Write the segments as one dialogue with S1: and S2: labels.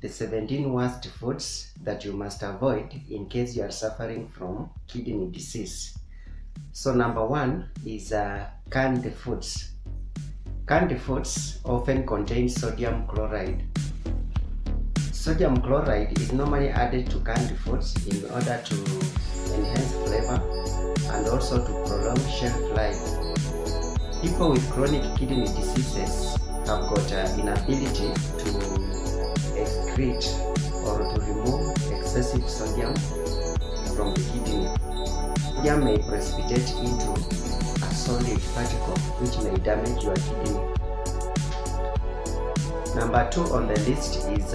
S1: the 17 worst foods that you must avoid in case you are suffering from kidney disease. So number 1 is canned foods. Canned foods often contain sodium chloride. Sodium chloride is normally added to canned foods in order to enhance flavor and also to prolong shelf life. People with chronic kidney diseases have got inability to excrete or to remove excessive sodium from the kidney. Sodium may precipitate into a solid particle which may damage your kidney. Number 2 on the list is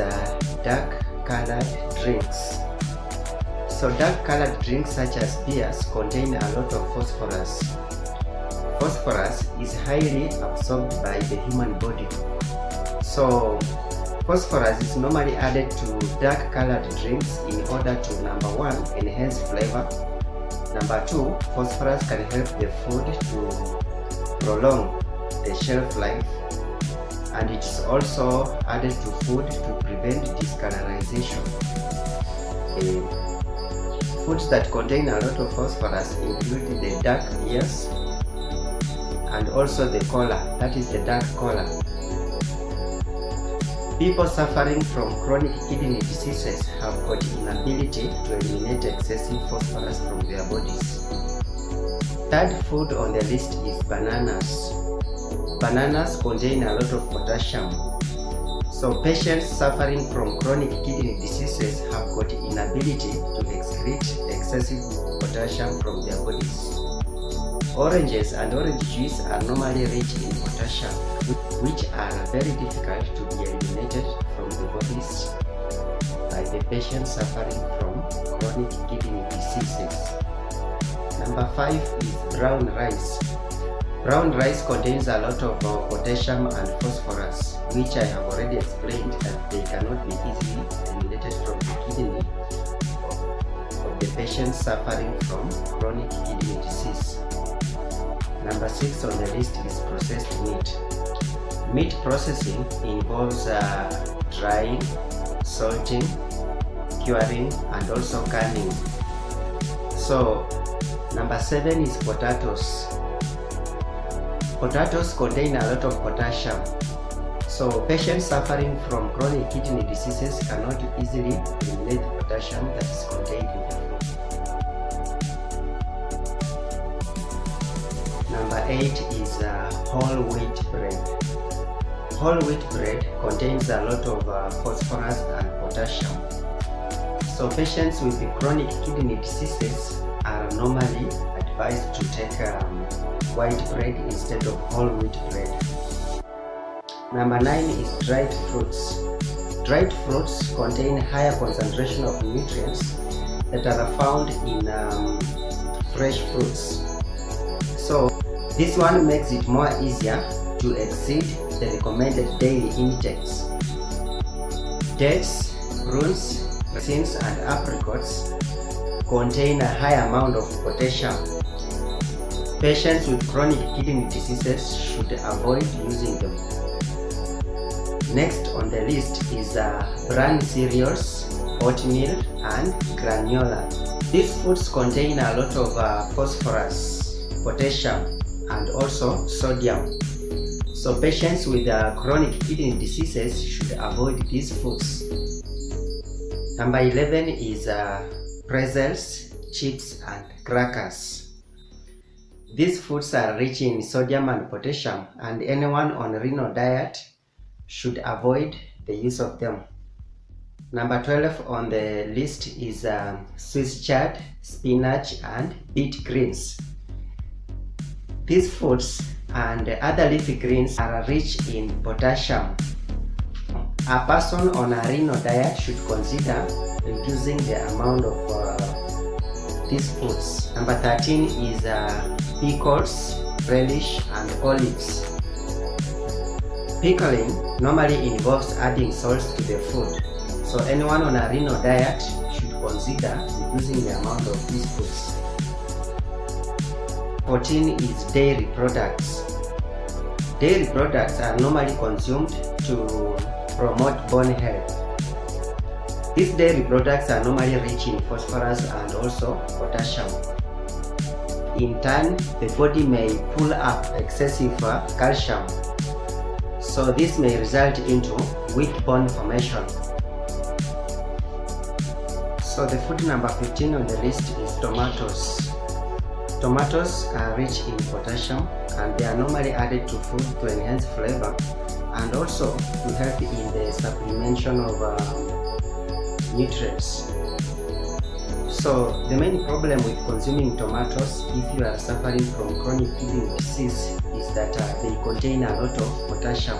S1: dark colored drinks. So dark colored drinks such as beers contain a lot of phosphorus. Phosphorus is highly absorbed by the human body. So phosphorus is normally added to dark colored drinks in order to, number 1, enhance flavor. Number 2, phosphorus can help the food to prolong the shelf life, and it is also added to food to prevent discolorization. Foods that contain a lot of phosphorus include the dark beers and also the cola, that is the dark cola. People suffering from chronic kidney diseases have got inability to eliminate excessive phosphorus from their bodies. Third food on the list is bananas. Bananas contain a lot of potassium. So patients suffering from chronic kidney diseases have got inability to excrete excessive potassium from their bodies. Oranges and orange juice are normally rich in potassium, which are very difficult to be eliminated from the bodies by the patients suffering from chronic kidney diseases. Number 5 is brown rice. Brown rice contains a lot of potassium and phosphorus, which I have already explained that they cannot be easily eliminated from the kidney of the patients suffering from chronic kidney disease. Number 6 on the list is processed meat. Meat processing involves drying, salting, curing, and also canning. So number 7 is potatoes. Potatoes contain a lot of potassium. So patients suffering from chronic kidney diseases cannot easily eliminate the potassium that is contained in the food. Number 8 is whole wheat bread. Whole wheat bread contains a lot of phosphorus and potassium. So patients with chronic kidney diseases are normally advised to take white bread instead of whole wheat bread. Number 9 is dried fruits. Dried fruits contain higher concentration of nutrients that are found in fresh fruits. So this one makes it more easier to exceed the recommended daily intakes. Dates, prunes, raisins, and apricots contain a high amount of potassium. Patients with chronic kidney diseases should avoid using them. Next on the list is bran cereals, oatmeal, and granola. These foods contain a lot of phosphorus, potassium, and also sodium. So patients with chronic kidney diseases should avoid these foods. Number 11 is pretzels, chips, and crackers. These foods are rich in sodium and potassium, and anyone on a renal diet should avoid the use of them. Number 12 on the list is Swiss chard, spinach, and beet greens. These foods and other leafy greens are rich in potassium. A person on a renal diet should consider reducing the amount of these foods. Number 13 is pickles, relish, and olives. Pickling normally involves adding salt to the food, so anyone on a renal diet should consider reducing the amount of these foods. 14 is dairy products. Dairy products are normally consumed to promote bone health. These dairy products are normally rich in phosphorus and also potassium. In turn, the body may pull up excessive calcium, so this may result into weak bone formation. So the food number 15 on the list is tomatoes. Tomatoes are rich in potassium and they are normally added to food to enhance flavor and also to help in the supplementation of nutrients. So the main problem with consuming tomatoes if you are suffering from chronic kidney disease is that they contain a lot of potassium.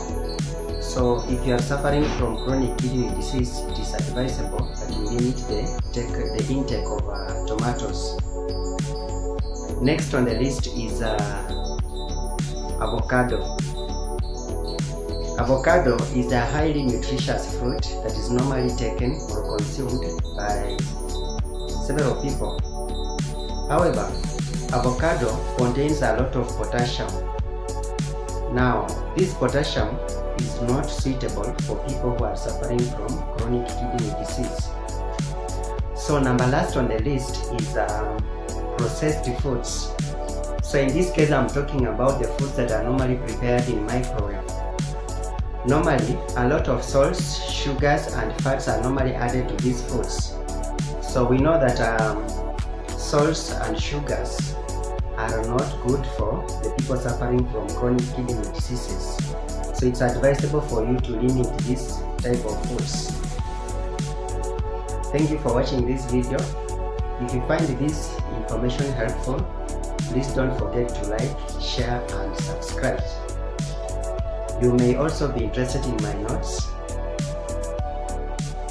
S1: So if you are suffering from chronic kidney disease, it is advisable that you limit the intake of tomatoes. Next on the list is avocado. Avocado is a highly nutritious fruit that is normally taken or consumed by several people. However, avocado contains a lot of potassium. Now, this potassium is not suitable for people who are suffering from chronic kidney disease. So number last on the list is processed foods. So in this case, I'm talking about the foods that are normally prepared in microwave. Normally, a lot of salts, sugars and fats are normally added to these foods. So we know that salts and sugars are not good for the people suffering from chronic kidney diseases. So it's advisable for you to limit this type of foods. Thank you for watching this video. If you find this information helpful, please don't forget to like, share and subscribe. You may also be interested in my notes,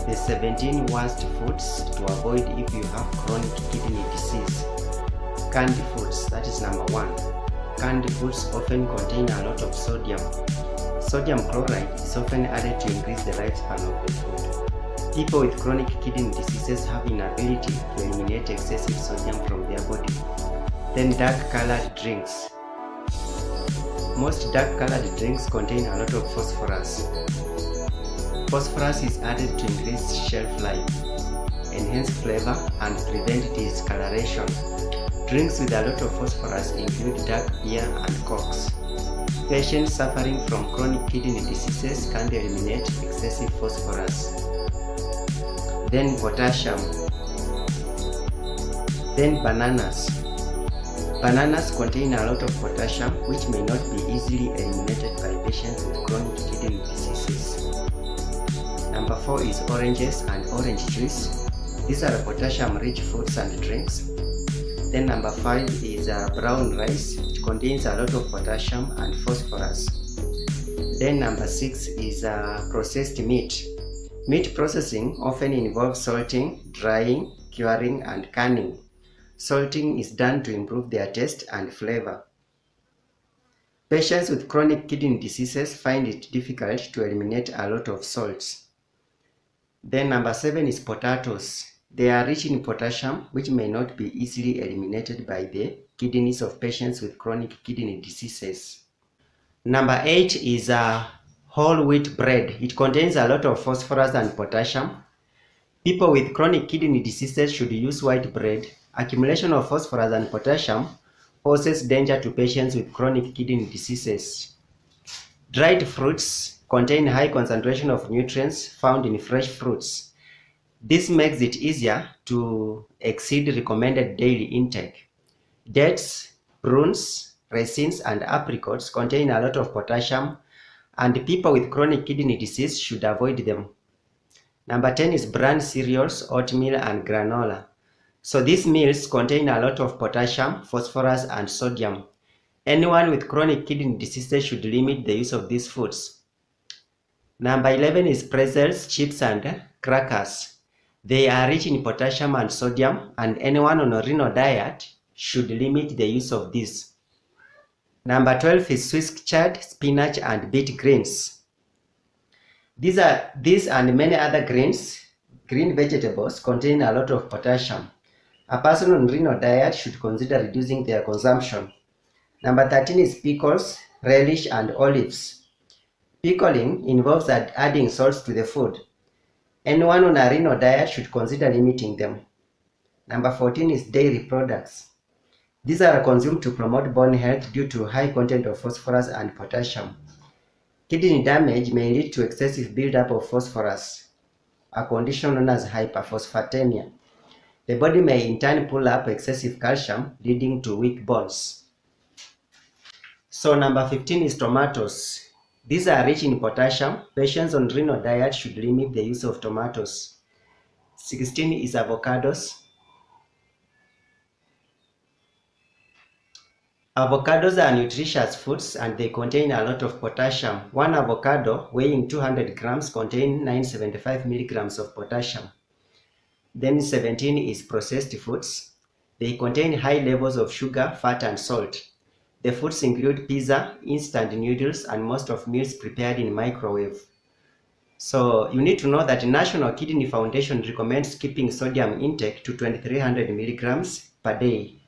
S1: the 17 worst foods to avoid if you have chronic kidney disease. Canned foods, that is number 1. Canned foods often contain a lot of sodium. Sodium chloride is often added to increase the lifespan of the food. People with chronic kidney diseases have inability to eliminate excessive sodium from their body. Then dark colored drinks. Most dark colored drinks contain a lot of phosphorus. Phosphorus is added to increase shelf life, enhance flavor and prevent discoloration. Drinks with a lot of phosphorus include dark beer and cokes. Patients suffering from chronic kidney diseases can eliminate excessive phosphorus. Then potassium. Then bananas. Bananas contain a lot of potassium which may not be easily eliminated by patients with chronic kidney diseases. Number 4 is oranges and orange juice. These are potassium-rich foods and drinks. Then number 5 is brown rice, which contains a lot of potassium and phosphorus. Then number 6 is processed meat. Meat processing often involves salting, drying, curing and canning. Salting is done to improve their taste and flavor. Patients with chronic kidney diseases find it difficult to eliminate a lot of salts. Then number 7 is potatoes. They are rich in potassium which may not be easily eliminated by the kidneys of patients with chronic kidney diseases. Number 8 is whole wheat bread. It contains a lot of phosphorus and potassium. People with chronic kidney diseases should use white bread. Accumulation of phosphorus and potassium poses danger to patients with chronic kidney diseases. Dried fruits contain high concentration of nutrients found in fresh fruits. This makes it easier to exceed recommended daily intake. Dates, prunes, raisins and apricots contain a lot of potassium and people with chronic kidney disease should avoid them. Number 10 is bran cereals, oatmeal and granola. So these meals contain a lot of potassium, phosphorus and sodium. Anyone with chronic kidney diseases should limit the use of these foods. Number 11 is pretzels, chips and crackers. They are rich in potassium and sodium and anyone on a renal diet should limit the use of these. Number 12 is Swiss chard, spinach and beet greens. These and many other green vegetables contain a lot of potassium. A person on renal diet should consider reducing their consumption. Number 13 is pickles, relish and olives. Pickling involves adding salts to the food. Anyone on a renal diet should consider limiting them. Number 14 is dairy products. These are consumed to promote bone health due to high content of phosphorus and potassium. Kidney damage may lead to excessive buildup of phosphorus, a condition known as hyperphosphatemia. The body may in turn pull up excessive calcium, leading to weak bones. So number 15 is tomatoes. These are rich in potassium. Patients on renal diet should limit the use of tomatoes. 16 is avocados. Avocados are nutritious foods and they contain a lot of potassium. One avocado weighing 200 grams contains 975 milligrams of potassium. Then 17 is processed foods. They contain high levels of sugar, fat, and salt. The foods include pizza, instant noodles, and most of meals prepared in microwave. So you need to know that the National Kidney Foundation recommends keeping sodium intake to 2300 milligrams per day.